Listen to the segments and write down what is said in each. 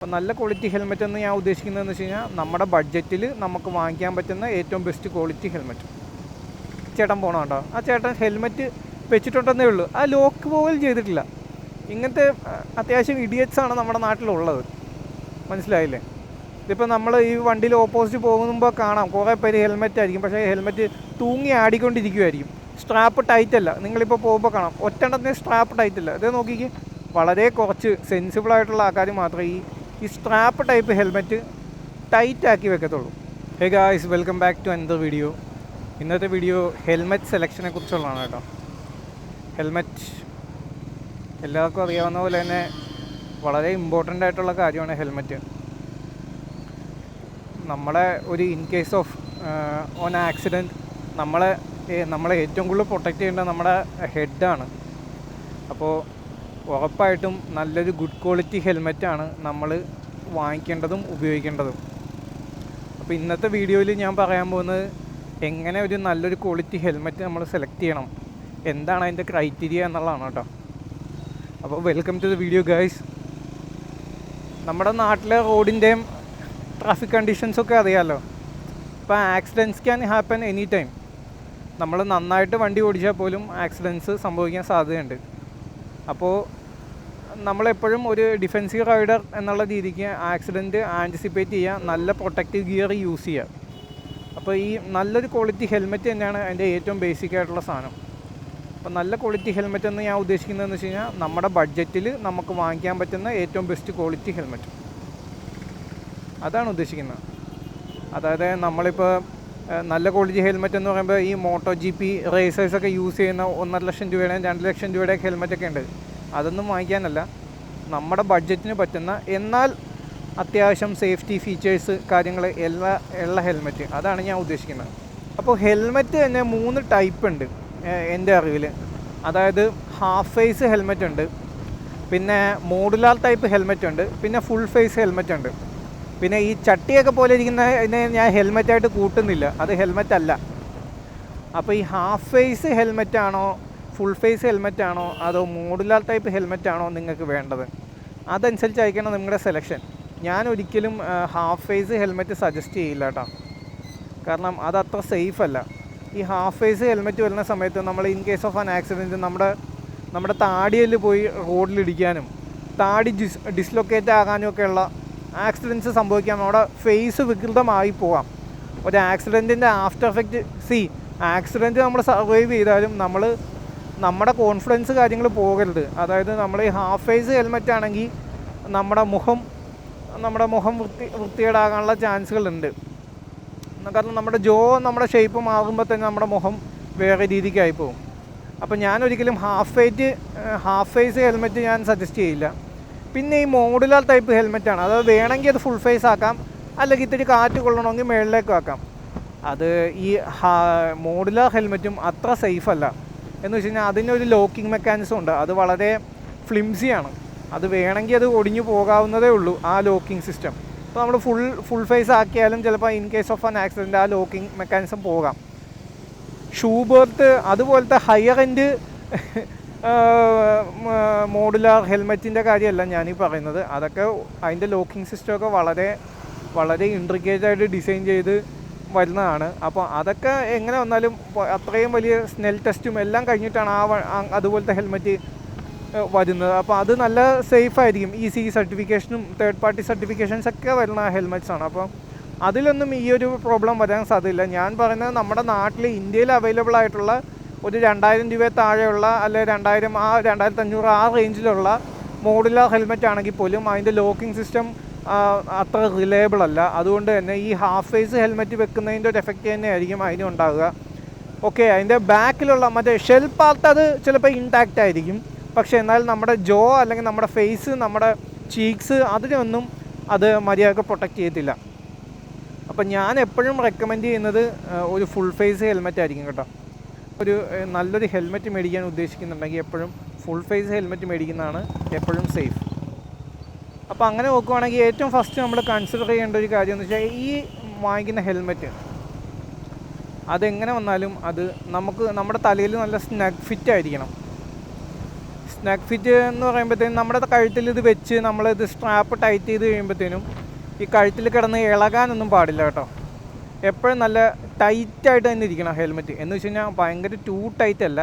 അപ്പോൾ നല്ല quality helmet എന്ന് ഞാൻ ഉദ്ദേശിക്കുന്നതെന്ന് വെച്ച് കഴിഞ്ഞാൽ നമ്മുടെ ബഡ്ജറ്റിൽ നമുക്ക് വാങ്ങിക്കാൻ പറ്റുന്ന ഏറ്റവും ബെസ്റ്റ് ക്വാളിറ്റി ഹെൽമെറ്റ്. ചേട്ടൻ പോകണമുണ്ടോ? ആ ചേട്ടൻ ഹെൽമെറ്റ് വെച്ചിട്ടുണ്ടെന്നേ ഉള്ളൂ, ആ ലോക്ക് പോലും ചെയ്തിട്ടില്ല. ഇങ്ങനത്തെ അത്യാവശ്യം ഇഡിയറ്റ്സാണ് നമ്മുടെ നാട്ടിലുള്ളത്, മനസ്സിലായില്ലേ? ഇതിപ്പോൾ നമ്മൾ ഈ വണ്ടിയിൽ ഓപ്പോസിറ്റ് പോകുമ്പോൾ കാണാം കുറേ പേര് ഹെൽമെറ്റ് ആയിരിക്കും, പക്ഷേ ഹെൽമെറ്റ് തൂങ്ങി ആടിക്കൊണ്ടിരിക്കുമായിരിക്കും. സ്ട്രാപ്പ് ടൈറ്റ് അല്ല. നിങ്ങളിപ്പോൾ പോകുമ്പോൾ കാണാം ഒറ്റെണ്ണത്തിന് സ്ട്രാപ്പ് ടൈറ്റ് അല്ല. ഇത് നോക്കിക്ക്, വളരെ കുറച്ച് സെൻസിബിളായിട്ടുള്ള ആൾക്കാർ മാത്രമേ ഈ സ്ട്രാപ്പ് ടൈപ്പ് ഹെൽമെറ്റ് ടൈറ്റ് ആക്കി വെക്കത്തുള്ളൂ. Hey guys, welcome back to another video. ഇന്നത്തെ വീഡിയോ ഹെൽമെറ്റ് സെലക്ഷനെ കുറിച്ചുള്ളതാണ് കേട്ടോ. ഹെൽമെറ്റ് എല്ലാവർക്കും അറിയാവുന്ന പോലെ തന്നെ വളരെ ഇമ്പോർട്ടൻ്റ് ആയിട്ടുള്ള കാര്യമാണ് ഹെൽമെറ്റ്. നമ്മളെ ഒരു in case of on accident നമ്മളെ ഏറ്റവും കൂടുതൽ പ്രൊട്ടക്റ്റ് ചെയ്യേണ്ടത് നമ്മുടെ ഹെഡാണ്. അപ്പോൾ ഉറപ്പായിട്ടും നല്ലൊരു ഗുഡ് ക്വാളിറ്റി ഹെൽമെറ്റാണ് നമ്മൾ വാങ്ങിക്കേണ്ടതും ഉപയോഗിക്കേണ്ടതും. അപ്പോൾ ഇന്നത്തെ വീഡിയോയിൽ ഞാൻ പറയാൻ പോകുന്നത് എങ്ങനെ ഒരു നല്ലൊരു ക്വാളിറ്റി ഹെൽമെറ്റ് നമ്മൾ സെലക്ട് ചെയ്യണം, എന്താണ് അതിൻ്റെ ക്രൈറ്റീരിയ എന്നുള്ളതാണ് കേട്ടോ. അപ്പോൾ welcome to the video guys. നമ്മുടെ നാട്ടിലെ റോഡിൻ്റെയും ട്രാഫിക് കണ്ടീഷൻസൊക്കെ അറിയാമല്ലോ. ഇപ്പോൾ accidents can happen any time. നമ്മൾ നന്നായിട്ട് വണ്ടി ഓടിച്ചാൽ പോലും ആക്സിഡൻറ്റ്സ് സംഭവിക്കാൻ സാധ്യതയുണ്ട്. അപ്പോൾ നമ്മളെപ്പോഴും ഒരു ഡിഫെൻസീവ് റൈഡർ എന്നുള്ള രീതിക്ക് ആക്സിഡൻറ്റ് ആൻറ്റിസിപ്പേറ്റ് ചെയ്യുക, നല്ല പ്രൊട്ടക്റ്റീവ് ഗിയർ യൂസ് ചെയ്യുക. അപ്പോൾ ഈ നല്ലൊരു ക്വാളിറ്റി ഹെൽമെറ്റ് തന്നെയാണ് അതിൻ്റെ ഏറ്റവും ബേസിക് ആയിട്ടുള്ള സാധനം. അപ്പോൾ നല്ല ക്വാളിറ്റി ഹെൽമെറ്റ് എന്ന് ഞാൻ ഉദ്ദേശിക്കുന്നതെന്ന് വെച്ച് കഴിഞ്ഞാൽ നമ്മുടെ ബഡ്ജറ്റിൽ നമുക്ക് വാങ്ങിക്കാൻ പറ്റുന്ന ഏറ്റവും ബെസ്റ്റ് ക്വാളിറ്റി ഹെൽമെറ്റ്, അതാണ് ഉദ്ദേശിക്കുന്നത്. അതായത് നമ്മളിപ്പോൾ നല്ല ക്വാളിറ്റി ഹെൽമെറ്റ് എന്ന് പറയുമ്പോൾ ഈ മോട്ടോ GP റേസേഴ്സൊക്കെ യൂസ് ചെയ്യുന്ന 1.5 ലക്ഷം രൂപയുടെയും 2 ലക്ഷം രൂപയുടെയൊക്കെ ഹെൽമെറ്റൊക്കെ ഉണ്ട്. അതൊന്നും വാങ്ങിക്കാനല്ല, നമ്മുടെ ബഡ്ജറ്റിന് പറ്റുന്ന എന്നാൽ അത്യാവശ്യം സേഫ്റ്റി ഫീച്ചേഴ്സ് കാര്യങ്ങൾ ഉള്ള ഹെൽമെറ്റ്, അതാണ് ഞാൻ ഉദ്ദേശിക്കുന്നത്. അപ്പോൾ ഹെൽമെറ്റ് തന്നെ 3 ടൈപ്പ് ഉണ്ട് എൻ്റെ അറിവിൽ. അതായത് ഹാഫ് ഫേസ് ഹെൽമെറ്റ് ഉണ്ട്, പിന്നെ മോഡുലാർ ടൈപ്പ് ഹെൽമെറ്റ് ഉണ്ട്, പിന്നെ ഫുൾ ഫേസ് ഹെൽമെറ്റ് ഉണ്ട്. പിന്നെ ഈ ചട്ടിയൊക്കെ പോലെ ഇരിക്കുന്ന ഇതിനെ ഞാൻ ഹെൽമെറ്റായിട്ട് കൂട്ടുന്നില്ല, അത് ഹെൽമെറ്റ് അല്ല. അപ്പോൾ ഈ ഹാഫ് ഫേസ് ഹെൽമെറ്റാണോ ഫുൾ ഫേസ് ഹെൽമെറ്റാണോ അതോ മോഡുലാർ ടൈപ്പ് ഹെൽമെറ്റാണോ നിങ്ങൾക്ക് വേണ്ടത്, അതനുസരിച്ചായിരിക്കണം നിങ്ങളുടെ സെലക്ഷൻ. ഞാൻ ഒരിക്കലും ഹാഫ് ഫേസ് ഹെൽമെറ്റ് സജസ്റ്റ് ചെയ്യില്ല കേട്ടോ, കാരണം അതത്ര സേഫ് അല്ല. ഈ ഹാഫ് ഫേസ് ഹെൽമെറ്റ് വരുന്ന സമയത്ത് നമ്മൾ in case of an accident നമ്മുടെ താടിയിൽ പോയി റോഡിലിടിക്കാനും താടി ഡിസ്ലൊക്കേറ്റ് ആകാനും ഒക്കെയുള്ള ആക്സിഡൻറ്റ്സ് സംഭവിക്കാം. നമ്മുടെ ഫേസ് വികൃതമായി പോകാം. ഒരു ആക്സിഡൻറ്റിൻ്റെ ആഫ്റ്റർ എഫക്റ്റ് ആക്സിഡൻറ്റ് നമ്മൾ സർവൈവ് ചെയ്താലും നമ്മുടെ കോൺഫിഡൻസ് കാര്യങ്ങൾ പോകരുത്. അതായത് നമ്മൾ ഈ ഹാഫ് ഫേസ് ഹെൽമെറ്റ് ആണെങ്കിൽ നമ്മുടെ മുഖം വൃത്തികേടാകാനുള്ള ചാൻസുകളുണ്ട്. കാരണം നമ്മുടെ ഷേപ്പ് മാറുമ്പോൾ തന്നെ നമ്മുടെ മുഖം വേറെ രീതിക്കായി പോകും. അപ്പോൾ ഞാനൊരിക്കലും ഹാഫ് ഫേസ് ഹെൽമെറ്റ് ഞാൻ സജസ്റ്റ് ചെയ്യില്ല. പിന്നെ ഈ മോഡുലാർ ടൈപ്പ് ഹെൽമെറ്റാണ്, അത് വേണമെങ്കിൽ അത് ഫുൾ ഫേസ് ആക്കാം, അല്ലെങ്കിൽ ഇത്തിരി കാറ്റ് കൊള്ളണമെങ്കിൽ മുകളിലേക്ക് ആക്കാം. അത് ഈ മോഡുലാർ ഹെൽമെറ്റും അത്ര സേഫ് അല്ല. എന്ന് വെച്ച് കഴിഞ്ഞാൽ അതിനൊരു ലോക്കിംഗ് മെക്കാനിസം ഉണ്ട്, അത് വളരെ ഫ്ലിംസിയാണ്. അത് വേണമെങ്കിൽ അത് ഒടിഞ്ഞു പോകാവുന്നതേ ഉള്ളൂ ആ ലോക്കിംഗ് സിസ്റ്റം. അപ്പോൾ നമ്മൾ ഫുൾ ഫേസ് ആക്കിയാലും ചിലപ്പോൾ in case of an accident ആ ലോക്കിംഗ് മെക്കാനിസം പോകാം. ഷൂ ബെർത്ത് അതുപോലത്തെ ഹയർ എൻഡ് മോഡുലാർ ഹെൽമെറ്റിൻ്റെ കാര്യമല്ല ഞാനീ പറയുന്നത്. അതൊക്കെ അതിൻ്റെ ലോക്കിംഗ് സിസ്റ്റമൊക്കെ വളരെ വളരെ ഇൻട്രിക്കേറ്റായിട്ട് ഡിസൈൻ ചെയ്ത് വരുന്നതാണ്. അപ്പോൾ അതൊക്കെ എങ്ങനെ വന്നാലും അത്രയും വലിയ സ്നെൽ ടെസ്റ്റും എല്ലാം കഴിഞ്ഞിട്ടാണ് അതുപോലത്തെ ഹെൽമെറ്റ് വരുന്നത്. അപ്പോൾ അത് നല്ല സേഫായിരിക്കും. CE സർട്ടിഫിക്കേഷനും തേർഡ് പാർട്ടി സർട്ടിഫിക്കേഷൻസ് ഒക്കെ വരുന്ന ഹെൽമെറ്റ്സാണ്. അപ്പോൾ അതിലൊന്നും ഈ ഒരു പ്രോബ്ലം വരാൻ സാധ്യതയില്ല. ഞാൻ പറയുന്നത് നമ്മുടെ നാട്ടിൽ ഇന്ത്യയിൽ അവൈലബിൾ ആയിട്ടുള്ള ഒരു 2000 രൂപ താഴെയുള്ള അല്ലെ 2000 2500 ആ റേഞ്ചിലുള്ള മോഡുലാർ ഹെൽമെറ്റ് ആണെങ്കിൽ പോലും അതിൻ്റെ ലോക്കിംഗ് സിസ്റ്റം അത്ര റിലയബിൾ അല്ല. അതുകൊണ്ട് തന്നെ ഈ ഹാഫ് ഫേസ് ഹെൽമെറ്റ് വെക്കുന്നതിൻ്റെ ഒരു എഫക്റ്റ് തന്നെയായിരിക്കും അതിനും ഉണ്ടാകുക. ഓക്കെ, അതിൻ്റെ ബാക്കിലുള്ള മറ്റേ ഷെൽ പാർട്ട് അത് ചിലപ്പോൾ ഇൻടാക്റ്റ് ആയിരിക്കും, പക്ഷേ എന്നാൽ നമ്മുടെ ജോ അല്ലെങ്കിൽ നമ്മുടെ ഫേസ്, നമ്മുടെ ചീക്സ് അതിനൊന്നും അത് മര്യാദക്ക് പ്രൊട്ടക്റ്റ് ചെയ്യത്തില്ല. അപ്പം ഞാൻ എപ്പോഴും റെക്കമെൻഡ് ചെയ്യുന്നത് ഒരു ഫുൾ ഫേസ് ഹെൽമെറ്റ് ആയിരിക്കും കേട്ടോ. ഒരു നല്ലൊരു ഹെൽമെറ്റ് മേടിക്കാൻ ഉദ്ദേശിക്കുന്നുണ്ടെങ്കിൽ എപ്പോഴും ഫുൾ ഫേസ് ഹെൽമെറ്റ് മേടിക്കുന്നതാണ് എപ്പോഴും സേഫ്. അപ്പോൾ അങ്ങനെ നോക്കുവാണെങ്കിൽ ഏറ്റവും ഫസ്റ്റ് നമ്മൾ കൺസിഡർ ചെയ്യേണ്ട ഒരു കാര്യം എന്ന് വെച്ചാൽ ഈ വാങ്ങിക്കുന്ന ഹെൽമെറ്റ് അതെങ്ങനെ വന്നാലും അത് നമ്മുടെ തലയിൽ നല്ല സ്നഗ് ഫിറ്റ് ആയിരിക്കണം. സ്നാക്ക് ഫിറ്റ് എന്ന് പറയുമ്പോഴത്തേനും നമ്മുടെ കഴുത്തിൽ ഇത് വെച്ച് നമ്മളിത് സ്ട്രാപ്പ് ടൈറ്റ് ചെയ്ത് കഴിയുമ്പോഴത്തേനും ഈ കഴുത്തിൽ കിടന്ന് ഇളകാനൊന്നും പാടില്ല കേട്ടോ. എപ്പോഴും നല്ല ടൈറ്റായിട്ട് തന്നെ ഇരിക്കണം ഹെൽമെറ്റ്. എന്ന് വെച്ച് കഴിഞ്ഞാൽ ഭയങ്കര ടൂ ടൈറ്റ് അല്ല,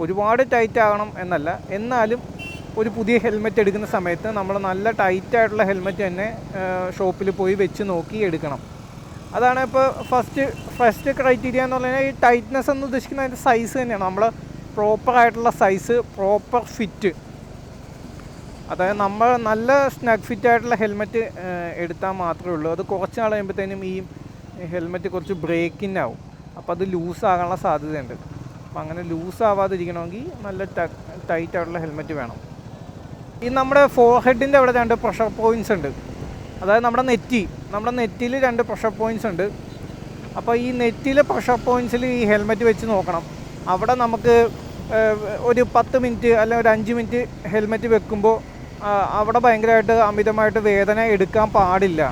ഒരുപാട് ടൈറ്റ് ആകണം എന്നല്ല, എന്നാലും ഒരു പുതിയ ഹെൽമെറ്റ് എടുക്കുന്ന സമയത്ത് നമ്മൾ നല്ല ടൈറ്റായിട്ടുള്ള ഹെൽമെറ്റ് തന്നെ ഷോപ്പിൽ പോയി വെച്ച് നോക്കി എടുക്കണം. അതാണ് ഇപ്പോൾ ഫസ്റ്റ് ക്രൈറ്റീരിയ എന്ന് പറഞ്ഞാൽ ഈ ടൈറ്റ്നെസ് എന്ന് ഉദ്ദേശിക്കുന്നത് അതിൻ്റെ സൈസ് തന്നെയാണ്. നമ്മൾ പ്രോപ്പറായിട്ടുള്ള സൈസ്, പ്രോപ്പർ ഫിറ്റ്, അതായത് നമ്മൾ നല്ല സ്നഗ് ഫിറ്റായിട്ടുള്ള ഹെൽമെറ്റ് എടുത്താൽ മാത്രമേ ഉള്ളൂ. അത് കുറച്ച് നാൾ കഴിയുമ്പോഴത്തേനും ഈ ഹെൽമെറ്റ് കുറച്ച് ബ്രേക്കിംഗ് ആവും, അപ്പോൾ അത് ലൂസാകാനുള്ള സാധ്യതയുണ്ട്. അപ്പോൾ അങ്ങനെ ലൂസാവാതിരിക്കണമെങ്കിൽ നല്ല ടൈറ്റായിട്ടുള്ള ഹെൽമെറ്റ് വേണം. ഈ നമ്മുടെ ഫോർഹെഡിൻ്റെ അവിടെ 2 പ്രഷർ പോയിൻറ്റ്സ് ഉണ്ട്. അതായത് നമ്മുടെ നെറ്റിയിൽ 2 പ്രഷർ പോയിൻറ്റ്സ് ഉണ്ട്. അപ്പോൾ ഈ നെറ്റിയിലെ പ്രഷർ പോയിൻറ്റ്സിൽ ഈ ഹെൽമെറ്റ് വെച്ച് നോക്കണം. അവിടെ നമുക്ക് ഒരു 10 മിനിറ്റ് അല്ലെങ്കിൽ ഒരു 5 മിനിറ്റ് ഹെൽമെറ്റ് വെക്കുമ്പോൾ അവിടെ ഭയങ്കരമായിട്ട് അമിതമായിട്ട് വേദന എടുക്കാൻ പാടില്ല.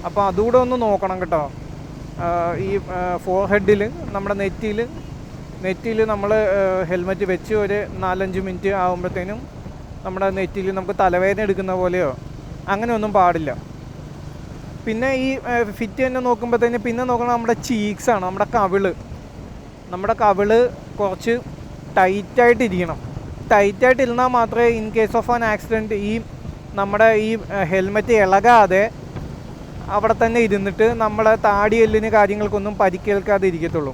അപ്പോൾ അതുകൂടെ ഒന്ന് നോക്കണം കേട്ടോ. ഈ ഫോർഹെഡിൽ നമ്മുടെ നെറ്റിയിൽ നമ്മൾ ഹെൽമെറ്റ് വെച്ച് ഒരു 4-5 മിനിറ്റ് ആകുമ്പോഴത്തേനും നമ്മുടെ നെറ്റിയിൽ നമുക്ക് തലവേദന എടുക്കുന്ന പോലെയോ അങ്ങനെയൊന്നും പാടില്ല. പിന്നെ ഈ ഫിറ്റ് തന്നെ നോക്കുമ്പോഴത്തേനും പിന്നെ നോക്കണം നമ്മുടെ ചീക്സാണ്, നമ്മുടെ കവിള് കുറച്ച് ടൈറ്റായിട്ടിരിക്കണം. ടൈറ്റായിട്ടിരുന്നാൽ മാത്രമേ in case of an accident നമ്മുടെ ഈ ഹെൽമെറ്റ് ഇളകാതെ അവിടെ തന്നെ ഇരുന്നിട്ട് നമ്മളെ താടിയെല്ലിന് കാര്യങ്ങൾക്കൊന്നും പരിക്കേൽക്കാതെ ഇരിക്കത്തുള്ളൂ.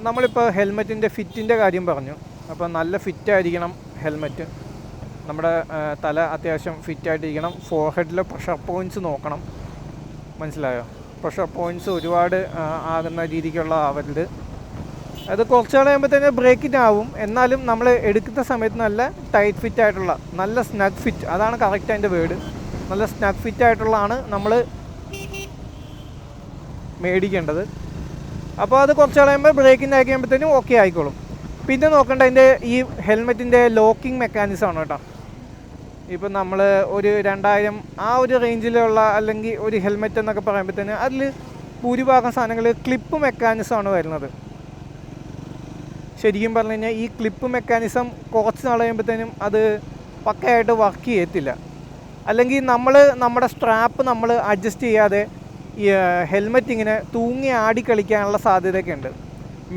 നമ്മളിപ്പോൾ ഹെൽമെറ്റിൻ്റെ ഫിറ്റിൻ്റെ കാര്യം പറഞ്ഞു. അപ്പോൾ നല്ല ഫിറ്റായിരിക്കണം ഹെൽമെറ്റ്, നമ്മുടെ തല അത്യാവശ്യം ഫിറ്റായിട്ടിരിക്കണം. ഫോർഹെഡിലെ പ്രഷർ പോയിൻറ്റ്സ് നോക്കണം, മനസ്സിലായോ? പ്രഷർ പോയിൻറ്റ്സ് ഒരുപാട് ആകുന്ന രീതിക്കുള്ള ആവരുത്. അത് കുറച്ച് നാൾ കഴിയുമ്പോൾ തന്നെ ബ്രേക്കിംഗ് ആവും. എന്നാലും നമ്മൾ എടുക്കുന്ന സമയത്ത് നല്ല ടൈറ്റ് ഫിറ്റായിട്ടുള്ള, നല്ല സ്നഗ് ഫിറ്റ്, അതാണ് കറക്റ്റ് അതിൻ്റെ വേർഡ്, നല്ല സ്നഗ് ഫിറ്റായിട്ടുള്ളതാണ് നമ്മൾ മേടിക്കേണ്ടത്. അപ്പോൾ അത് കുറച്ച് നാൾ കഴിയുമ്പോൾ ബ്രേക്കിംഗ് ആക്കി കഴിയുമ്പോഴത്തേനും ഓക്കെ ആയിക്കോളും. പിന്നെ നോക്കേണ്ട അതിൻ്റെ ഈ ഹെൽമെറ്റിൻ്റെ ലോക്കിംഗ് മെക്കാനിസമാണ് കേട്ടോ. ഇപ്പം നമ്മൾ ഒരു 2000 ആ ഒരു റേഞ്ചിലുള്ള അല്ലെങ്കിൽ ഒരു ഹെൽമെറ്റ് എന്നൊക്കെ പറയുമ്പോഴത്തേന് അതിൽ ഭൂരിഭാഗം സാധനങ്ങൾ ക്ലിപ്പ് മെക്കാനിസമാണ് വരുന്നത്. ശരിക്കും പറഞ്ഞു കഴിഞ്ഞാൽ ഈ ക്ലിപ്പ് മെക്കാനിസം കുറച്ച് നാൾ കഴിയുമ്പോഴത്തേനും അത് പക്കയായിട്ട് വർക്ക് ചെയ്യത്തില്ല. അല്ലെങ്കിൽ നമ്മുടെ സ്ട്രാപ്പ് നമ്മൾ അഡ്ജസ്റ്റ് ചെയ്യാതെ ഈ ഹെൽമെറ്റ് ഇങ്ങനെ തൂങ്ങി ആടി കളിക്കാനുള്ള സാധ്യതയൊക്കെ ഉണ്ട്.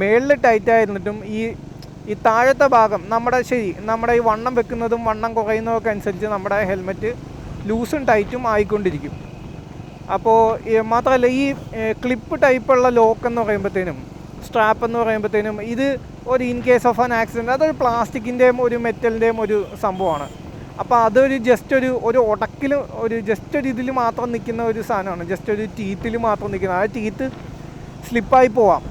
മേളിൽ ടൈറ്റായിരുന്നിട്ടും ഈ താഴത്തെ ഭാഗം നമ്മുടെ ഈ വണ്ണം വെക്കുന്നതും വണ്ണം കുറയുന്നതൊക്കെ അനുസരിച്ച് നമ്മുടെ ഹെൽമെറ്റ് ലൂസും ടൈറ്റും ആയിക്കൊണ്ടിരിക്കും. അപ്പോൾ മാത്രമല്ല ഈ ക്ലിപ്പ് ടൈപ്പുള്ള ലോക്ക് എന്ന് പറയുമ്പോഴത്തേനും സ്ട്രാപ്പ് എന്ന് പറയുമ്പോഴത്തേനും ഇത് ഒരു in case of an accident അതൊരു പ്ലാസ്റ്റിക്കിൻ്റെയും ഒരു മെറ്റലിൻ്റെയും ഒരു സംഭവമാണ്. അപ്പോൾ അതൊരു ജസ്റ്റ് ഒരു ഉടക്കിൽ ജസ്റ്റ് ഒരു ഇതിൽ മാത്രം നിൽക്കുന്ന ഒരു സാധനമാണ്, ജസ്റ്റ് ഒരു ടീത്തിൽ മാത്രം നിൽക്കുന്ന. ആ ടീത്ത് സ്ലിപ്പായി പോവാം.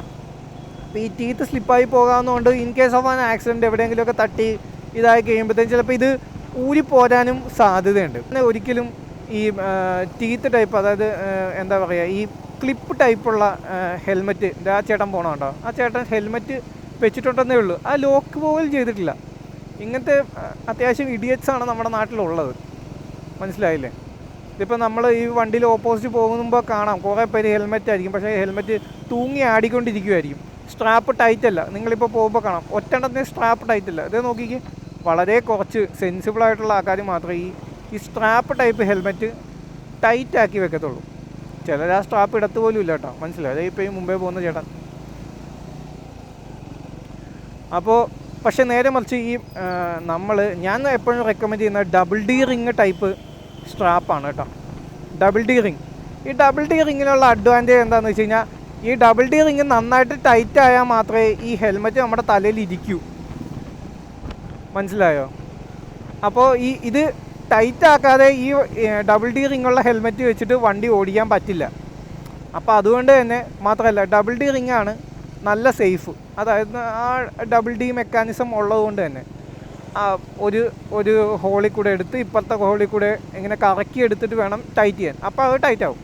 അപ്പോൾ ഈ ടീത്ത് സ്ലിപ്പായി പോകാമെന്നുകൊണ്ട് in case of an accident എവിടെയെങ്കിലുമൊക്കെ തട്ടി ഇതായി കഴിയുമ്പോഴത്തേക്കും ചിലപ്പോൾ ഇത് ഊരിപ്പോരാനും സാധ്യതയുണ്ട്. പിന്നെ ഒരിക്കലും ഈ ടീത്ത് ടൈപ്പ്, അതായത് എന്താ പറയുക, ഈ ക്ലിപ്പ് ടൈപ്പുള്ള ഹെൽമെറ്റ് ആ ചേട്ടൻ പോകണമുണ്ടോ, ആ ചേട്ടൻ ഹെൽമെറ്റ് വെച്ചിട്ടുണ്ടെന്നേ ഉള്ളൂ, ആ ലോക്ക് പോലും ചെയ്തിട്ടില്ല. ഇങ്ങനത്തെ അത്യാവശ്യം ഇഡിയറ്റ്സാണ് നമ്മുടെ നാട്ടിലുള്ളത്, മനസ്സിലായില്ലേ? ഇതിപ്പോൾ നമ്മൾ ഈ വണ്ടിയിൽ ഓപ്പോസിറ്റ് പോകുമ്പോൾ കാണാം കുറേ പേര് ഹെൽമെറ്റ് ആയിരിക്കും, പക്ഷേ ഹെൽമെറ്റ് തൂങ്ങി ആടിക്കൊണ്ടിരിക്കുമായിരിക്കും. സ്ട്രാപ്പ് ടൈറ്റ് അല്ല. നിങ്ങളിപ്പോൾ പോകുമ്പോൾ കാണാം ഒറ്റെണ്ണത്തിന് സ്ട്രാപ്പ് ടൈറ്റ് അല്ല. ഇത് നോക്കിക്ക്, വളരെ കുറച്ച് സെൻസിബിളായിട്ടുള്ള ആൾക്കാർ മാത്രമേ ഈ സ്ട്രാപ്പ് ടൈപ്പ് ഹെൽമെറ്റ് ടൈറ്റാക്കി വെക്കത്തുള്ളൂ. ചിലർ ആ സ്ട്രാപ്പ് ഇടത്ത് പോലും ഇല്ല കേട്ടോ, മനസ്സിലായി? അതേ ഇപ്പോൾ ഈ മുമ്പേ പോകുന്ന ചേട്ടൻ. അപ്പോൾ പക്ഷേ നേരെ മറിച്ച് ഞാൻ എപ്പോഴും റെക്കമെൻഡ് ചെയ്യുന്ന ഡബിൾ ഡി റിങ് ടൈപ്പ് സ്ട്രാപ്പാണ് കേട്ടോ. Double D ring. ഈ ഡബിൾ ഡി റിങ്ങിനുള്ള അഡ്വാൻറ്റേജ് എന്താണെന്ന് വെച്ച് കഴിഞ്ഞാൽ ഈ ഡബിൾ ഡി റിങ് നന്നായിട്ട് ടൈറ്റ് ആയാൽ മാത്രമേ ഈ ഹെൽമെറ്റ് നമ്മുടെ തലയിൽ ഇരിക്കൂ, മനസ്സിലായോ? അപ്പോൾ ഇത് ടൈറ്റ് ആക്കാതെ ഈ ഡബിൾ ഡി റിങ്ങുള്ള ഹെൽമെറ്റ് വെച്ചിട്ട് വണ്ടി ഓടിക്കാൻ പറ്റില്ല. അപ്പോൾ അതുകൊണ്ട് തന്നെ മാത്രമല്ല ഡബിൾ ഡി റിങ്ങാണ് നല്ല സേഫ്. അതായത് ആ ഡബിൾ ഡി മെക്കാനിസം ഉള്ളതുകൊണ്ട് തന്നെ ഒരു ഹോളിൽ കൂടെ എടുത്ത് ഇപ്പുറത്തെ ഹോളിൽ കൂടെ ഇങ്ങനെ കറക്കി എടുത്തിട്ട് വേണം ടൈറ്റ് ചെയ്യാൻ. അപ്പോൾ അത് ടൈറ്റ് ആവും.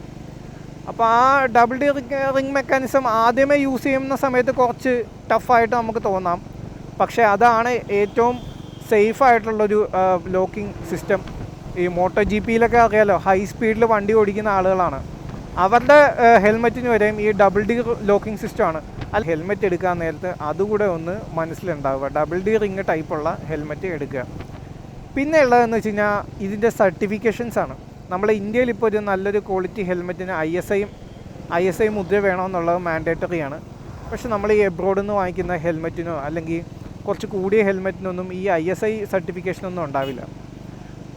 അപ്പോൾ ആ ഡബിൾ ഡി റിങ് മെക്കാനിസം ആദ്യമേ യൂസ് ചെയ്യുന്ന സമയത്ത് കുറച്ച് ടഫായിട്ട് നമുക്ക് തോന്നാം, പക്ഷേ അതാണ് ഏറ്റവും സേഫായിട്ടുള്ളൊരു ലോക്കിംഗ് സിസ്റ്റം. ഈ മോട്ടോ ജി പിയിലൊക്കെ അറിയാലോ, ഹൈ സ്പീഡിൽ വണ്ടി ഓടിക്കുന്ന ആളുകളാണ്, അവരുടെ ഹെൽമെറ്റിന് വരെയും ഈ ഡബിൾ ഡി ലോക്കിംഗ് സിസ്റ്റമാണ് അല്ല ഹെൽമെറ്റ് എടുക്കാൻ നേരത്ത് അതുകൂടെ ഒന്ന് മനസ്സിലുണ്ടാവുക. ഡബിൾ ഡി റിങ് ടൈപ്പുള്ള ഹെൽമെറ്റ് എടുക്കുക. പിന്നെ ഉള്ളതെന്ന് വെച്ച് കഴിഞ്ഞാൽ ഇതിൻ്റെ സർട്ടിഫിക്കേഷൻസാണ്. നമ്മൾ ഇന്ത്യയിൽ ഇപ്പോൾ ഒരു നല്ലൊരു ക്വാളിറ്റി ഹെൽമെറ്റിന് ഐ എസ് ഐ മുദ്ര വേണമെന്നുള്ളത് മാൻഡേറ്ററിയാണ്. പക്ഷെ നമ്മൾ ഈ എബ്രോഡിൽ നിന്ന് വാങ്ങിക്കുന്ന ഹെൽമെറ്റിനോ അല്ലെങ്കിൽ കുറച്ച് കൂടിയ ഹെൽമെറ്റിനൊന്നും ഈ ISI സർട്ടിഫിക്കേഷനൊന്നും ഉണ്ടാവില്ല.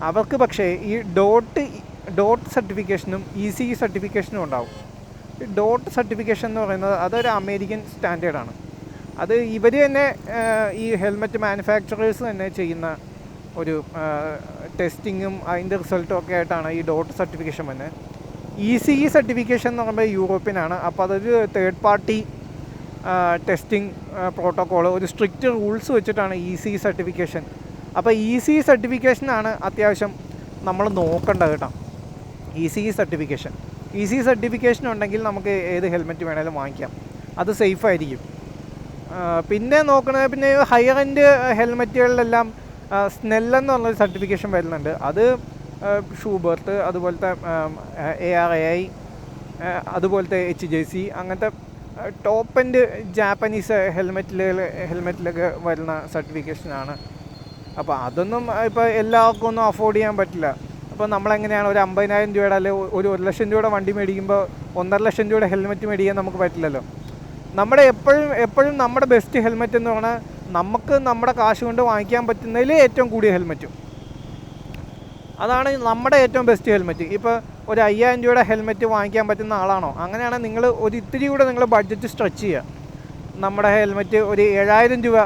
അവർക്ക് പക്ഷേ ഈ ഡോട്ട് സർട്ടിഫിക്കേഷനും ECE സർട്ടിഫിക്കേഷനും ഉണ്ടാവും. ഈ ഡോട്ട് സർട്ടിഫിക്കേഷൻ എന്ന് പറയുന്നത് അതൊരു അമേരിക്കൻ സ്റ്റാൻഡേർഡാണ്. അത് ഇവർ തന്നെ ഈ ഹെൽമെറ്റ് മാനുഫാക്ചറേഴ്സ് തന്നെ ചെയ്യുന്ന ഒരു ടെസ്റ്റിങ്ങും അതിൻ്റെ റിസൾട്ടും ഒക്കെ ആയിട്ടാണ് ഈ ഡോട്ട് സർട്ടിഫിക്കേഷൻ വന്നത്. ECE സർട്ടിഫിക്കേഷൻ എന്ന് പറയുമ്പോൾ യൂറോപ്യനാണ്. അപ്പോൾ അതൊരു തേർഡ് പാർട്ടി ടെസ്റ്റിംഗ് പ്രോട്ടോക്കോൾ, ഒരു സ്ട്രിക്റ്റ് റൂൾസ് വെച്ചിട്ടാണ് ECE സർട്ടിഫിക്കേഷൻ. അപ്പോൾ ECE സർട്ടിഫിക്കേഷനാണ് അത്യാവശ്യം നമ്മൾ നോക്കേണ്ടത് കേട്ടോ. ECE സർട്ടിഫിക്കേഷൻ ഉണ്ടെങ്കിൽ നമുക്ക് ഏത് ഹെൽമെറ്റ് വേണമെങ്കിലും വാങ്ങിക്കാം, അത് സേഫായിരിക്കും. പിന്നെ നോക്കുന്നത് പിന്നെ ഹയർ എൻഡ് ഹെൽമെറ്റുകളിലെല്ലാം സ്നെല്ലെന്ന് പറഞ്ഞൊരു സർട്ടിഫിക്കേഷൻ വരുന്നുണ്ട്. അത് ഷൂബർട്ട്, അതുപോലത്തെ ARAI, അതുപോലത്തെ HJC, അങ്ങനത്തെ ടോപ്പ് എൻഡ് ജാപ്പനീസ് ഹെൽമെറ്റിലൊക്കെ വരുന്ന സർട്ടിഫിക്കേഷനാണ്. അപ്പോൾ അതൊന്നും ഇപ്പോൾ എല്ലാവർക്കും ഒന്നും അഫോർഡ് ചെയ്യാൻ പറ്റില്ല. അപ്പോൾ നമ്മളെങ്ങനെയാണ് ഒരു 50,000 രൂപയുടെ അല്ലെങ്കിൽ ഒരു 1,00,000 രൂപയുടെ വണ്ടി മേടിക്കുമ്പോൾ 1,50,000 രൂപയുടെ ഹെൽമെറ്റ് മേടിക്കാൻ നമുക്ക് പറ്റില്ലല്ലോ. നമ്മുടെ എപ്പോഴും നമ്മുടെ ബെസ്റ്റ് ഹെൽമെറ്റ് എന്ന് പറഞ്ഞാൽ നമുക്ക് നമ്മുടെ കാശ് കൊണ്ട് വാങ്ങിക്കാൻ പറ്റുന്നതിൽ ഏറ്റവും കൂടിയ ഹെൽമെറ്റും അതാണ് നമ്മുടെ ഏറ്റവും ബെസ്റ്റ് ഹെൽമെറ്റ്. ഇപ്പോൾ ഒരു 5,000 രൂപയുടെ ഹെൽമെറ്റ് വാങ്ങിക്കാൻ പറ്റുന്ന ആളാണോ, അങ്ങനെയാണെങ്കിൽ നിങ്ങൾ ഒരു ഇത്തിരി കൂടെ നിങ്ങൾ ബഡ്ജറ്റ് സ്ട്രെച്ച് ചെയ്യുക. നമ്മുടെ ഹെൽമെറ്റ് ഒരു 7,000 രൂപ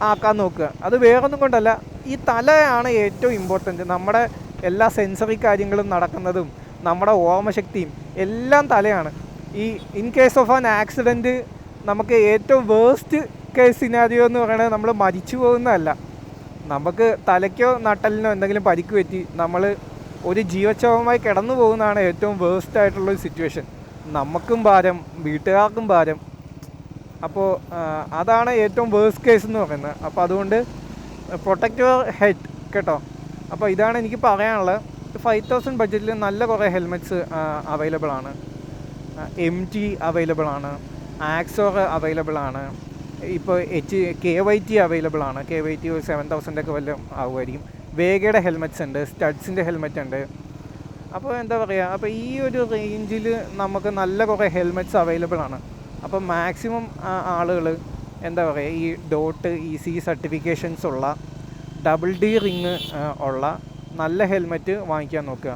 ആക്കാൻ നോക്കുക. അത് വേറൊന്നും കൊണ്ടല്ല, ഈ തലയാണ് ഏറ്റവും ഇമ്പോർട്ടൻറ്റ്. നമ്മുടെ എല്ലാ സെൻസറി കാര്യങ്ങളും നടക്കുന്നതും നമ്മുടെ ഓർമ്മശക്തിയും എല്ലാം തലയാണ്. ഈ in case of an accident നമുക്ക് ഏറ്റവും വേസ്റ്റ് കേസ് സിനാരിയോ എന്ന് പറയുന്നത് നമ്മൾ മരിച്ചു പോകുന്നതല്ല, നമുക്ക് തലയ്ക്കോ നട്ടലിനോ എന്തെങ്കിലും പരിക്ക് പറ്റി നമ്മൾ ഒരു ജീവച്ഛവമായി കിടന്നു പോകുന്നതാണ് ഏറ്റവും വേസ്റ്റ് ആയിട്ടുള്ളൊരു സിറ്റുവേഷൻ. നമുക്കും ഭാരം, വീട്ടുകാർക്കും ഭാരം. അപ്പോൾ അതാണ് ഏറ്റവും വേസ്റ്റ് കേസ് എന്ന് പറയുന്നത്. അപ്പോൾ അതുകൊണ്ട് പ്രൊട്ടക്റ്റ് യുവർ ഹെഡ് കേട്ടോ. അപ്പോൾ ഇതാണ് എനിക്ക് പറയാനുള്ളത്. 5,000 ബഡ്ജറ്റിൽ നല്ല കുറേ ഹെൽമെറ്റ്സ് അവൈലബിൾ ആണ്. MT അവൈലബിൾ ആണ്, ആക്സോർ അവൈലബിൾ ആണ്, ഇപ്പോൾ KYT അവൈലബിൾ ആണ്. KYT 7,000 ഒക്കെ വല്ലതും ആവുമായിരിക്കും. വേഗയുടെ ഹെൽമെറ്റ്സ് ഉണ്ട്, സ്റ്റഡ്സിൻ്റെ ഹെൽമെറ്റ് ഉണ്ട്. അപ്പോൾ എന്താ പറയുക, അപ്പോൾ ഈ ഒരു റേഞ്ചിൽ നമുക്ക് നല്ല കുറേ ഹെൽമെറ്റ്സ് അവൈലബിൾ ആണ്. അപ്പോൾ മാക്സിമം ആളുകൾ എന്താ പറയുക, ഈ ഡോട്ട് ECE സർട്ടിഫിക്കേഷൻസ് ഉള്ള ഡബിൾ ഡി റിങ് ഉള്ള നല്ല ഹെൽമെറ്റ് വാങ്ങിക്കാൻ നോക്കുക.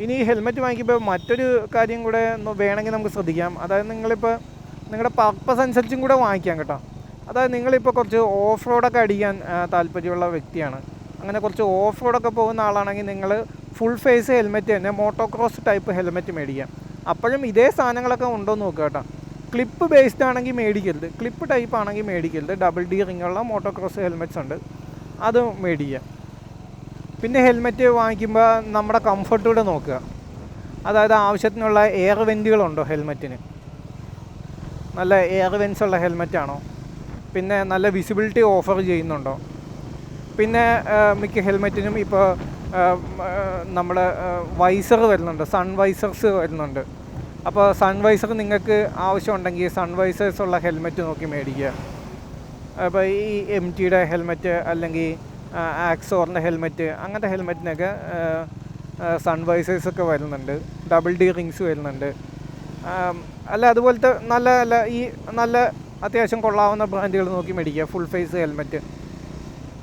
ഇനി ഈ ഹെൽമെറ്റ് വാങ്ങിക്കുമ്പോൾ മറ്റൊരു കാര്യം കൂടെ വേണമെങ്കിൽ നമുക്ക് ശ്രദ്ധിക്കാം. അതായത് നിങ്ങളിപ്പോൾ നിങ്ങളുടെ പർപ്പസ് അനുസരിച്ചും കൂടെ വാങ്ങിക്കാം കേട്ടോ. അതായത് നിങ്ങളിപ്പോൾ കുറച്ച് ഓഫ് റോഡൊക്കെ അടിക്കാൻ താല്പര്യമുള്ള വ്യക്തിയാണ്, അങ്ങനെ കുറച്ച് ഓഫ് റോഡൊക്കെ പോകുന്ന ആളാണെങ്കിൽ നിങ്ങൾ ഫുൾ ഫേസ് ഹെൽമെറ്റ് തന്നെ മോട്ടോക്രോസ് ടൈപ്പ് ഹെൽമെറ്റ് മേടിക്കാം. അപ്പോഴും ഇതേ സാധനങ്ങളൊക്കെ ഉണ്ടോ എന്ന് നോക്കുക കേട്ടോ. ക്ലിപ്പ് ബേസ്ഡ് ആണെങ്കിൽ മേടിക്കരുത്, ക്ലിപ്പ് ടൈപ്പ് ആണെങ്കിൽ മേടിക്കരുത്. ഡബിൾ ഡി റിങ്ങുള്ള മോട്ടോക്രോസ് ഹെൽമെറ്റ്സ് ഉണ്ട്, അത് മേടിക്കുക. പിന്നെ ഹെൽമെറ്റ് വാങ്ങിക്കുമ്പോൾ നമ്മുടെ കംഫർട്ടൂടെ നോക്കുക. അതായത് ആവശ്യത്തിനുള്ള എയർ വെൻറ്റുകളുണ്ടോ ഹെൽമെറ്റിന്, നല്ല എയർ വെൻസ് ഉള്ള ഹെൽമെറ്റാണോ, പിന്നെ നല്ല വിസിബിലിറ്റി ഓഫർ ചെയ്യുന്നുണ്ടോ. പിന്നെ മിക്ക ഹെൽമെറ്റിനും ഇപ്പോൾ നമ്മുടെ വൈസർ വരുന്നുണ്ട്, സൺ വൈസേഴ്സ് വരുന്നുണ്ട്. അപ്പോൾ സൺ വൈസർ നിങ്ങൾക്ക് ആവശ്യമുണ്ടെങ്കിൽ സൺ വൈസേഴ്സ് ഉള്ള ഹെൽമെറ്റ് നോക്കി മേടിക്കുക. അപ്പോൾ ഈ MTയുടെ ഹെൽമെറ്റ് അല്ലെങ്കിൽ ആക്സോറിൻ്റെ ഹെൽമെറ്റ്, അങ്ങനത്തെ ഹെൽമെറ്റിനൊക്കെ സൺ വൈസേഴ്സൊക്കെ വരുന്നുണ്ട്, ഡബിൾ ഡി റിങ്സ് വരുന്നുണ്ട്. അല്ല അതുപോലത്തെ നല്ല അത്യാവശ്യം കൊള്ളാവുന്ന ബ്രാൻഡുകൾ നോക്കി മേടിക്കുക. ഫുൾ ഫേസ് ഹെൽമെറ്റ്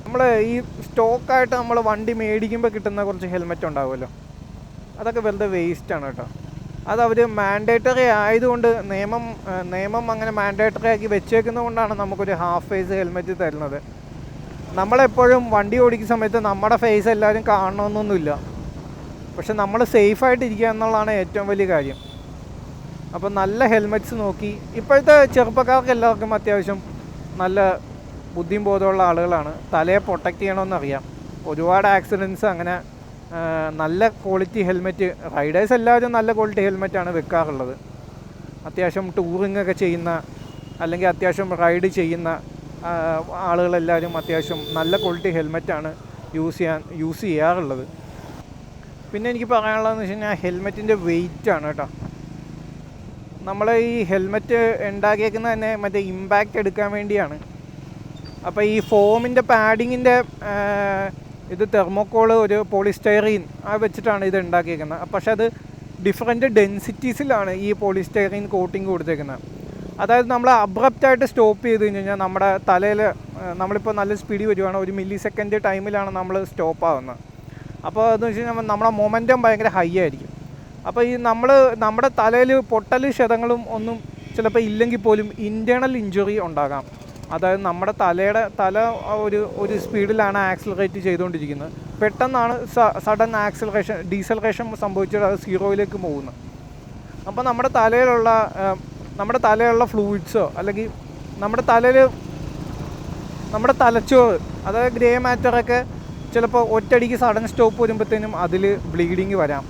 നമ്മൾ ഈ സ്റ്റോക്കായിട്ട് നമ്മൾ വണ്ടി മേടിക്കുമ്പോൾ കിട്ടുന്ന കുറച്ച് ഹെൽമെറ്റ് ഉണ്ടാവുമല്ലോ, അതൊക്കെ വെറുതെ വേസ്റ്റാണ് കേട്ടോ. അതവർ മാൻഡേറ്ററി ആയതുകൊണ്ട് നിയമം അങ്ങനെ മാൻഡേറ്ററി ആക്കി വെച്ചേക്കുന്നത് കൊണ്ടാണ് നമുക്കൊരു ഹാഫ് ഫേസ് ഹെൽമെറ്റ് തരുന്നത്. നമ്മളെപ്പോഴും വണ്ടി ഓടിക്കുന്ന സമയത്ത് നമ്മുടെ ഫേസ് എല്ലാവരും കാണണമെന്നൊന്നുമില്ല, പക്ഷെ നമ്മൾ സേഫായിട്ടിരിക്കുക എന്നുള്ളതാണ് ഏറ്റവും വലിയ കാര്യം. അപ്പോൾ നല്ല ഹെൽമെറ്റ്സ് നോക്കി, ഇപ്പോഴത്തെ ചെറുപ്പക്കാർക്ക് എല്ലാവർക്കും അത്യാവശ്യം നല്ല ബുദ്ധിയും ബോധമുള്ള ആളുകളാണ്, തലയെ പ്രൊട്ടക്റ്റ് ചെയ്യണമെന്നറിയാം. ഒരുപാട് ആക്സിഡൻറ്റ്സ് അങ്ങനെ നല്ല ക്വാളിറ്റി ഹെൽമെറ്റ്, റൈഡേഴ്സ് എല്ലാവരും നല്ല ക്വാളിറ്റി ഹെൽമെറ്റാണ് വെക്കാറുള്ളത്. അത്യാവശ്യം ടൂറിംഗ് ഒക്കെ ചെയ്യുന്ന അല്ലെങ്കിൽ അത്യാവശ്യം റൈഡ് ചെയ്യുന്ന ആളുകളെല്ലാവരും അത്യാവശ്യം നല്ല ക്വാളിറ്റി ഹെൽമെറ്റാണ് യൂസ് ചെയ്യാറുള്ളത്. പിന്നെ എനിക്ക് പറയാനുള്ളതെന്ന് വെച്ച് കഴിഞ്ഞാൽ ഹെൽമെറ്റിൻ്റെ വെയിറ്റാണ് കേട്ടോ. നമ്മൾ ഈ ഹെൽമെറ്റ് ഉണ്ടാക്കിയേക്കുന്നത് തന്നെ മറ്റേ ഇമ്പാക്റ്റ് എടുക്കാൻ വേണ്ടിയാണ്. അപ്പോൾ ഈ ഫോമിൻ്റെ പാഡിങ്ങിൻ്റെ ഇത് തെർമോക്കോൾ ഒരു പോളിസ്റ്റൈറീൻ വെച്ചിട്ടാണ് ഇത് ഉണ്ടാക്കിയേക്കുന്നത്. പക്ഷേ അത് ഡിഫറെൻറ്റ് ഡെൻസിറ്റീസിലാണ് ഈ പോളിസ്റ്റൈറീൻ കോട്ടിങ് കൊടുത്തേക്കുന്നത്. അതായത് നമ്മൾ അബ്രപ്റ്റായിട്ട് സ്റ്റോപ്പ് ചെയ്ത് കഴിഞ്ഞാൽ നമ്മുടെ തലയിൽ നമ്മളിപ്പോൾ നല്ല സ്പീഡിൽ വരുവാണ്, 1 മില്ലി സെക്കൻഡ് ടൈമിലാണ് നമ്മൾ സ്റ്റോപ്പ് ആകുന്നത്. അപ്പോൾ അതെന്ന് വെച്ച് കഴിഞ്ഞാൽ നമ്മുടെ മൊമെൻറ്റം ഭയങ്കര ഹൈ ആയിരിക്കും. അപ്പോൾ ഈ നമ്മുടെ തലയിൽ പൊട്ടൽ ക്ഷതങ്ങളും ഒന്നും ചിലപ്പോൾ ഇല്ലെങ്കിൽ പോലും ഇൻറ്റേർണൽ ഇഞ്ചുറി ഉണ്ടാകാം. അതായത് നമ്മുടെ തല ഒരു സ്പീഡിലാണ് ആക്സിലറേറ്റ് ചെയ്തുകൊണ്ടിരിക്കുന്നത്. പെട്ടെന്നാണ് സഡൻ ഡീസലറേഷൻ സംഭവിച്ചിട്ട് അത് 0യിലേക്ക് പോകുന്നത്. അപ്പോൾ നമ്മുടെ തലയിലുള്ള ഫ്ലൂയിഡ്സോ അല്ലെങ്കിൽ നമ്മുടെ തലച്ചോറ്, അതായത് ഗ്രേ മാറ്ററൊക്കെ ചിലപ്പോൾ ഒറ്റയടിക്ക് സഡൻ സ്റ്റോപ്പ് വരുമ്പോഴത്തേനും അതിൽ ബ്ലീഡിങ് വരാം.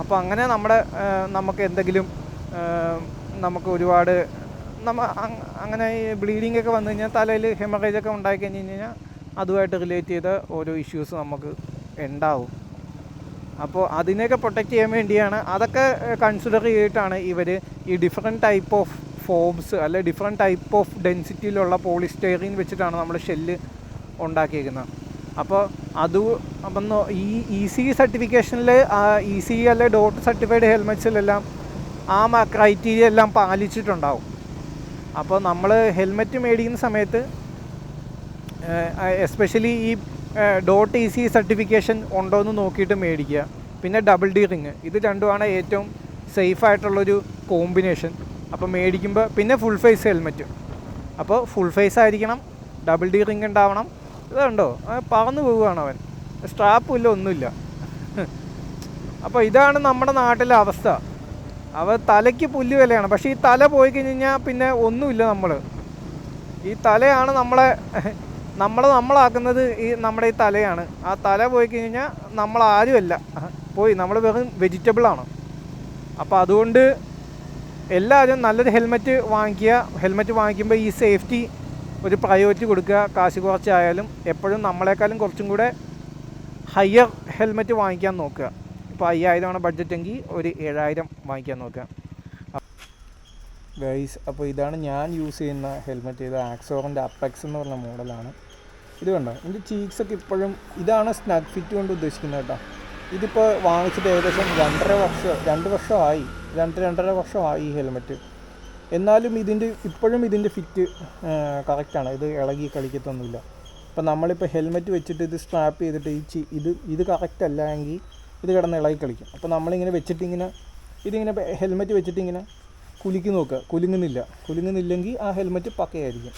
അപ്പോൾ അങ്ങനെ നമുക്ക് എന്തെങ്കിലും നമുക്ക് ഒരുപാട് അങ്ങനെ ഈ ബ്ലീഡിംഗ് ഒക്കെ വന്നു കഴിഞ്ഞാൽ തലയിൽ ഹെമറേജ് ഒക്കെ ഉണ്ടായി കഴിഞ്ഞ് കഴിഞ്ഞാൽ അതുമായിട്ട് റിലേറ്റ് ചെയ്ത ഓരോ ഇഷ്യൂസ് നമുക്ക് ഉണ്ടാവും. അപ്പോൾ അതിനെയൊക്കെ പ്രൊട്ടക്റ്റ് ചെയ്യാൻ വേണ്ടിയാണ്, അതൊക്കെ കൺസിഡർ ചെയ്തിട്ടാണ് ഇവർ ഈ ഡിഫറെൻറ്റ് ടൈപ്പ് ഓഫ് ഫോംസ് അല്ലെ ഡിഫറെൻറ്റ് ടൈപ്പ് ഓഫ് ഡെൻസിറ്റിയിലുള്ള പോളിസ്റ്റൈറീൻ വെച്ചിട്ടാണ് നമ്മൾ ഷെല്ല് ഉണ്ടാക്കിയിരിക്കുന്നത്. അപ്പോൾ അപ്പം ഈ ECE സർട്ടിഫിക്കേഷനിൽ ECE അല്ലെ ഡോട്ട് സർട്ടിഫൈഡ് ഹെൽമെറ്റ്സിലെല്ലാം ആ ക്രൈറ്റീരിയ എല്ലാം പാലിച്ചിട്ടുണ്ടാവും. അപ്പോൾ നമ്മൾ ഹെൽമെറ്റ് മേടിക്കുന്ന സമയത്ത് എസ്പെഷ്യലി ഈ ഡോട്ട് ECE സർട്ടിഫിക്കേഷൻ ഉണ്ടോ എന്ന് നോക്കിയിട്ട് മേടിക്കുക. പിന്നെ ഡബിൾ ഡി റിങ്, ഇത് രണ്ടുമാണ് ഏറ്റവും സേഫായിട്ടുള്ളൊരു കോമ്പിനേഷൻ. അപ്പോൾ മേടിക്കുമ്പോൾ പിന്നെ ഫുൾ ഫേസ് ഹെൽമെറ്റ്, അപ്പോൾ ഫുൾ ഫേസ് ആയിരിക്കണം, ഡബിൾ ഡി റിങ് ഉണ്ടാവണം. ഇതുണ്ടോ പറന്നു പോവുകയാണ് അവൻ, സ്ട്രാപ്പും ഇല്ല, ഒന്നുമില്ല. അപ്പോൾ ഇതാണ് നമ്മുടെ നാട്ടിലെ അവസ്ഥ. തലയ്ക്ക് പുല്ല് വിലയാണ്. പക്ഷേ ഈ തല പോയി കഴിഞ്ഞാൽ പിന്നെ ഒന്നുമില്ല. ഈ തലയാണ് നമ്മളാക്കുന്നത്. നമ്മുടെ ഈ തലയാണ്. ആ തല പോയി കഴിഞ്ഞാൽ നമ്മളാരുമല്ല, നമ്മൾ വെറും വെജിറ്റബിളാണ്. അപ്പോൾ അതുകൊണ്ട് എല്ലാവരും നല്ലൊരു ഹെൽമെറ്റ് വാങ്ങിക്കുക. ഹെൽമെറ്റ് വാങ്ങിക്കുമ്പോൾ ഈ സേഫ്റ്റി ഒരു പ്രയോറിറ്റി കൊടുക്കുക. കാശ് കുറച്ചായാലും എപ്പോഴും നമ്മളെക്കാളും കുറച്ചും കൂടെ ഹയർ ഹെൽമെറ്റ് വാങ്ങിക്കാൻ നോക്കുക. ഇപ്പോൾ 5000 ബഡ്ജറ്റ് എങ്കിൽ ഒരു 7000 വാങ്ങിക്കാൻ നോക്കുക ഗൈസ്. അപ്പോൾ ഇതാണ് ഞാൻ യൂസ് ചെയ്യുന്ന ഹെൽമെറ്റ്. ഇത് ആക്സോറിൻ്റെ അപ്പെക്സ് എന്ന് പറഞ്ഞ മോഡലാണ്. ഇത് കണ്ടോ, ഇതിൻ്റെ ചീക്സൊക്കെ ഇപ്പോഴും ഇതാണ് സ്നഗ് ഫിറ്റ് കൊണ്ട് ഉദ്ദേശിക്കുന്നത് കേട്ടോ. ഇതിപ്പോൾ വാങ്ങിച്ചിട്ട് ഏകദേശം 2 വർഷമായി ഈ ഹെൽമെറ്റ്. എന്നാലും ഇപ്പോഴും ഇതിൻ്റെ ഫിറ്റ് കറക്റ്റാണ്. ഇത് ഇളകി കളിക്കത്തൊന്നുമില്ല. ഇപ്പം നമ്മളിപ്പോൾ ഹെൽമെറ്റ് വെച്ചിട്ട് ഇത് സ്ട്രാപ്പ് ചെയ്തിട്ട് ഇത് കറക്റ്റ് അല്ല എങ്കിൽ ഇത് കിടന്ന് ഇളകി കളിക്കും. അപ്പോൾ നമ്മളിങ്ങനെ വെച്ചിട്ടിങ്ങനെ ഹെൽമെറ്റ് വെച്ചിട്ടിങ്ങനെ കുലുക്കി നോക്കുക, കുലുങ്ങുന്നില്ലെങ്കിൽ ആ ഹെൽമെറ്റ് പക്കയായിരിക്കും.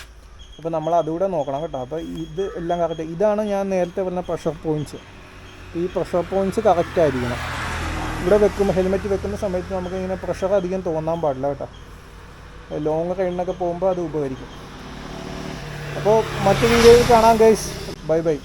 അപ്പോൾ നമ്മൾ അതുകൂടെ നോക്കണം കേട്ടോ. അപ്പോൾ ഇത് എല്ലാം കറക്റ്റ്. ഇതാണ് ഞാൻ നേരത്തെ പറഞ്ഞ പ്രഷർ പോയിൻറ്റ്സ്. ഈ പ്രഷർ പോയിൻറ്റ്സ് കറക്റ്റായിരിക്കണം. ഇവിടെ ഹെൽമെറ്റ് വെക്കുന്ന സമയത്ത് നമുക്കിങ്ങനെ പ്രഷർ അധികം തോന്നാൻ പാടില്ല കേട്ടോ. ലോങ് റൈഡിനൊക്കെ പോകുമ്പോൾ അത് ഉപകരിക്കും. അപ്പോൾ മറ്റു വീഡിയോയിൽ കാണാം ഗൈസ്. ബൈ.